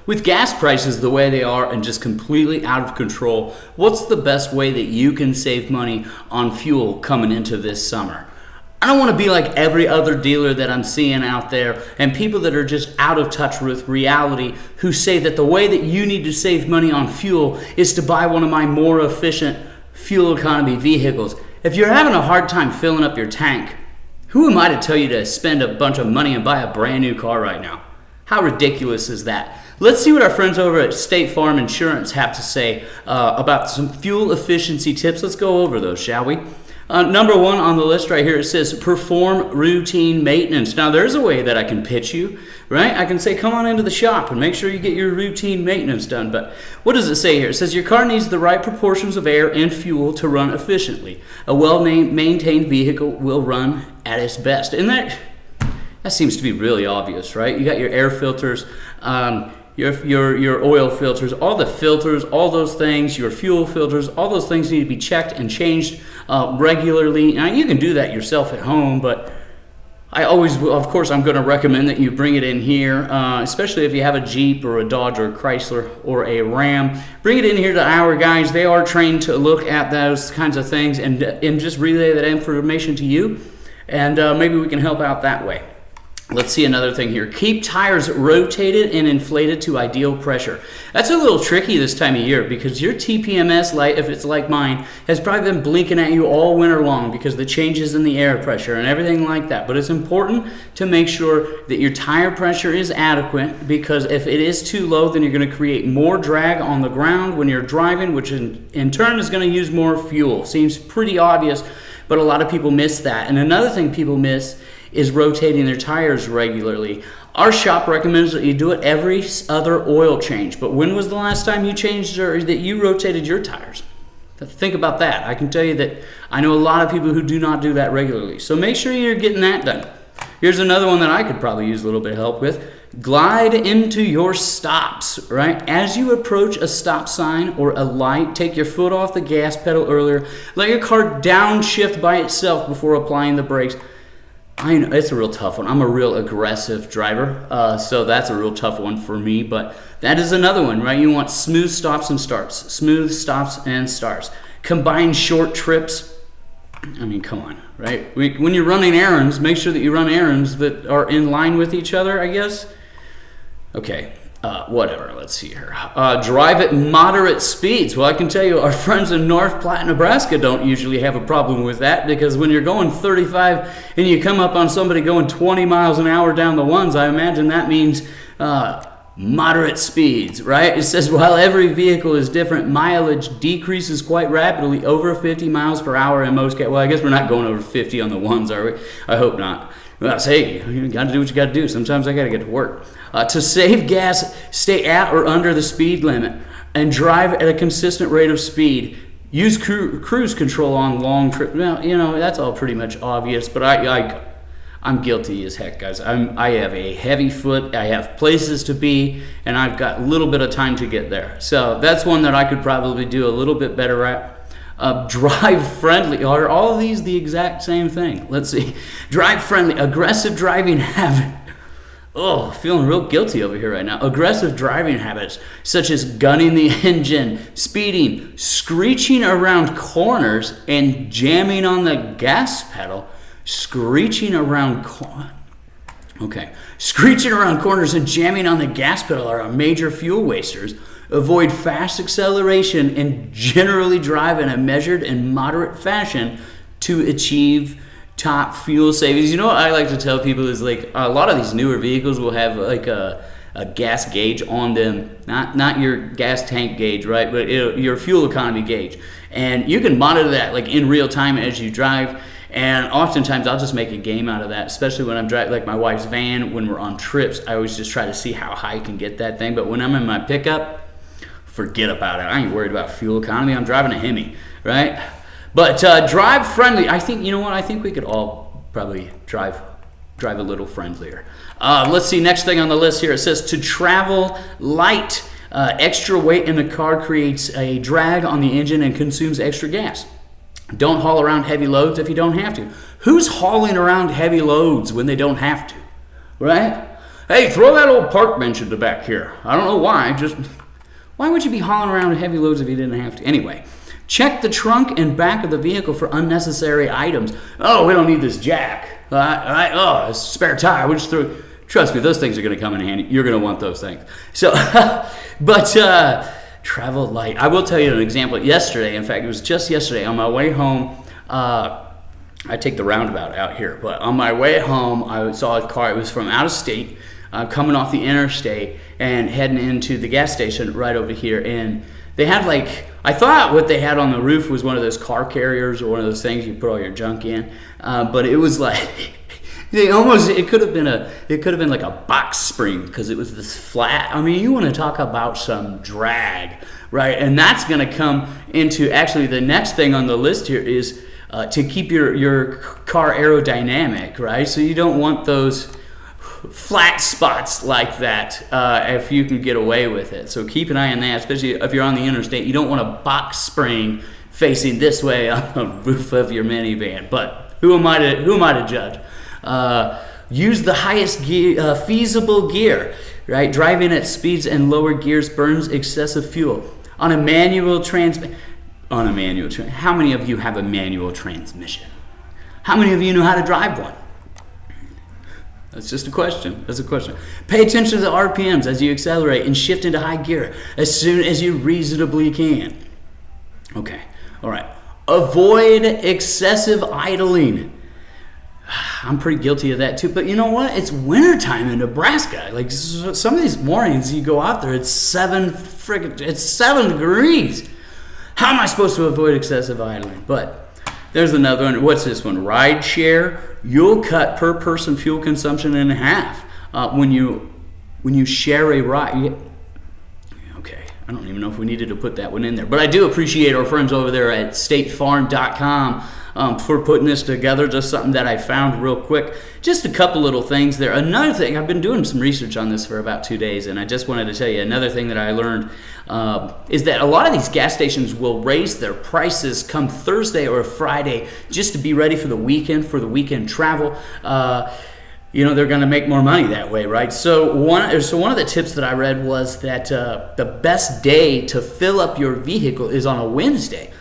With gas prices the way they are and just completely out of control, what's the best way that you can save money on fuel coming into this summer? I don't want to be like every other dealer that I'm seeing out there and people that are just out of touch with reality who say that the way that you need to save money on fuel is to buy one of my more efficient fuel economy vehicles. If you're having a hard time filling up your tank, who am I to tell you to spend a bunch of money and buy a brand new car right now? How ridiculous is that? Let's see what our friends over at State Farm Insurance have to say about some fuel efficiency tips. Let's go over those, shall we? Number one on the list right here, it says perform routine maintenance. Now, there's a way that I can pitch you, right? I can say, come on into the shop and make sure you get your routine maintenance done. But what does it say here? It says your car needs the right proportions of air and fuel to run efficiently. A well-maintained vehicle will run at its best. And that seems to be really obvious, right? You got your air filters, your oil filters, all the filters, all those things, your fuel filters, all those things need to be checked and changed regularly. Now, you can do that yourself at home, but I always, of course, I'm going to recommend that you bring it in here, especially if you have a Jeep or a Dodge or a Chrysler or a Ram. Bring it in here to our guys. They are trained to look at those kinds of things and just relay that information to you, and maybe we can help out that way. Let's see another thing here. Keep tires rotated and inflated to ideal pressure. That's a little tricky this time of year because your TPMS light, if it's like mine, has probably been blinking at you all winter long because the changes in the air pressure and everything like that. But it's important to make sure that your tire pressure is adequate, because if it is too low, then you're going to create more drag on the ground when you're driving, which in turn is going to use more fuel. Seems pretty obvious, but a lot of people miss that. And another thing people miss is rotating their tires regularly. Our shop recommends that you do it every other oil change. But when was the last time you changed or that you rotated your tires? Think about that. I can tell you that I know a lot of people who do not do that regularly. So make sure you're getting that done. Here's another one that I could probably use a little bit of help with. Glide into your stops, right? As you approach a stop sign or a light, take your foot off the gas pedal earlier. Let your car downshift by itself before applying the brakes. I know it's a real tough one. I'm a real aggressive driver, so that's a real tough one for me. But that is another one, right? You want smooth stops and starts. Smooth stops and starts. Combine short trips. I mean, come on, right? When you're running errands, make sure that you run errands that are in line with each other, I guess. Okay. Whatever, let's see here. Drive at moderate speeds. Well, I can tell you our friends in North Platte, Nebraska don't usually have a problem with that, because when you're going 35 and you come up on somebody going 20 miles an hour down the ones, I imagine that means moderate speeds, right? It says while every vehicle is different, mileage decreases quite rapidly over 50 miles per hour in most cases. Well, I guess we're not going over 50 on the ones, are we? I hope not. Well, hey, you got to do what you got to do. Sometimes I got to get to work. To save gas, stay at or under the speed limit and drive at a consistent rate of speed. Use cruise control on long trips. Well, you know, that's all pretty much obvious, but I'm guilty as heck, guys. I have a heavy foot. I have places to be, and I've got a little bit of time to get there. So that's one that I could probably do a little bit better at. Drive friendly. Are all of these the exact same thing? Let's see. Drive friendly. Aggressive driving habit. Oh, feeling real guilty over here right now. Aggressive driving habits, such as gunning the engine, speeding, screeching around corners, and jamming on the gas pedal. Screeching around corners and jamming on the gas pedal are major fuel wasters. Avoid fast acceleration and generally drive in a measured and moderate fashion to achieve top fuel savings. You know what I like to tell people is, like, a lot of these newer vehicles will have like a gas gauge on them, not your gas tank gauge, right, but your fuel economy gauge, and you can monitor that like in real time as you drive. And oftentimes I'll just make a game out of that, especially when I'm driving, like my wife's van, when we're on trips. I always just try to see how high I can get that thing. But when I'm in my pickup, forget about it. I ain't worried about fuel economy. I'm driving a Hemi, right? But drive friendly. I think, you know what? I think we could all probably drive a little friendlier. Let's see, next thing on the list here. It says to travel light. Extra weight in the car creates a drag on the engine and consumes extra gas. Don't haul around heavy loads if you don't have to. Who's hauling around heavy loads when they don't have to, right? Hey, throw that old park bench in the back here. I don't know why. Just why would you be hauling around heavy loads if you didn't have to? Anyway, check the trunk and back of the vehicle for unnecessary items. Oh, we don't need this jack. Oh, a spare tire. We'll just throw. Trust me, those things are going to come in handy. You're going to want those things. So, but travel light. I will tell you an example. Yesterday, in fact, it was just yesterday on my way home. I take the roundabout out here, but on my way home, I saw a car. It was from out of state, coming off the interstate and heading into the gas station right over here. And they had I thought what they had on the roof was one of those car carriers or one of those things you put all your junk in, but it was like. It could have been like a box spring because it was this flat. I mean, you want to talk about some drag, right? And that's going to come into actually the next thing on the list here is to keep your car aerodynamic, right? So you don't want those flat spots like that if you can get away with it. So keep an eye on that, especially if you're on the interstate. You don't want a box spring facing this way on the roof of your minivan. But who am I to judge? Use the highest gear, feasible gear, right? Driving at speeds and lower gears burns excessive fuel. On a manual transmission, how many of you have a manual transmission? How many of you know how to drive one? That's just a question. That's a question. Pay attention to the RPMs as you accelerate and shift into high gear as soon as you reasonably can. Okay, all right. Avoid excessive idling. I'm pretty guilty of that too, but you know what? It's wintertime in Nebraska. Like some of these mornings you go out there, it's 7 degrees. How am I supposed to avoid excessive idling? But there's another one. What's this one? Ride share. You'll cut per person fuel consumption in half when you share a ride. Okay, I don't even know if we needed to put that one in there, but I do appreciate our friends over there at statefarm.com. For putting this together, just something that I found real quick. Just a couple little things there. Another thing, I've been doing some research on this for about 2 days, and I just wanted to tell you another thing that I learned is that a lot of these gas stations will raise their prices come Thursday or Friday just to be ready for the weekend travel. They're going to make more money that way, right? So one of the tips that I read was that the best day to fill up your vehicle is on a Wednesday.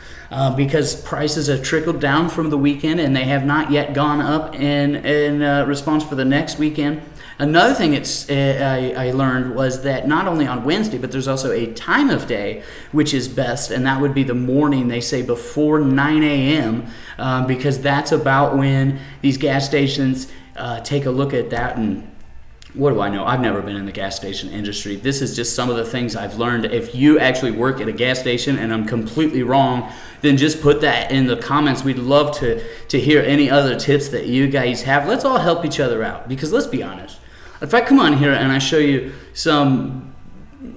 Because prices have trickled down from the weekend and they have not yet gone up in response for the next weekend. Another thing I learned was that not only on Wednesday, but there's also a time of day which is best, and that would be the morning, they say before 9 a.m., because that's about when these gas stations take a look at that. And what do I know? I've never been in the gas station industry. This is just some of the things I've learned. If you actually work at a gas station and I'm completely wrong, then just put that in the comments. We'd love to hear any other tips that you guys have. Let's all help each other out, because let's be honest. If I come on here and I show you some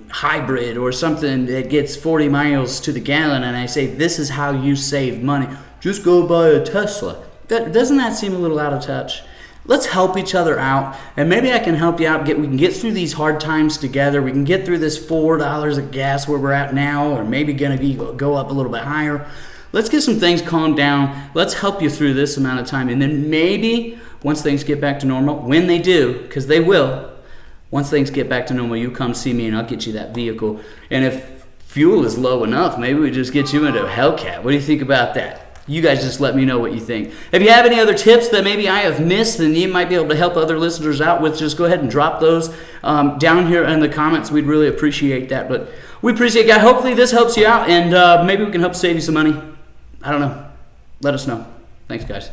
hybrid or something that gets 40 miles to the gallon and I say, this is how you save money, just go buy a Tesla. Doesn't that seem a little out of touch? Let's help each other out, and maybe I can help you out. We can get through these hard times together. We can get through this $4 of gas where we're at now, or maybe going to go up a little bit higher. Let's get some things calmed down. Let's help you through this amount of time, and then maybe once things get back to normal, when they do, because they will, once things get back to normal, you come see me and I'll get you that vehicle. And if fuel is low enough, maybe we just get you into a Hellcat. What do you think about that? You guys just let me know what you think. If you have any other tips that maybe I have missed and you might be able to help other listeners out with, just go ahead and drop those down here in the comments. We'd really appreciate that. But we appreciate it, guys. Hopefully this helps you out, and maybe we can help save you some money. I don't know. Let us know. Thanks, guys.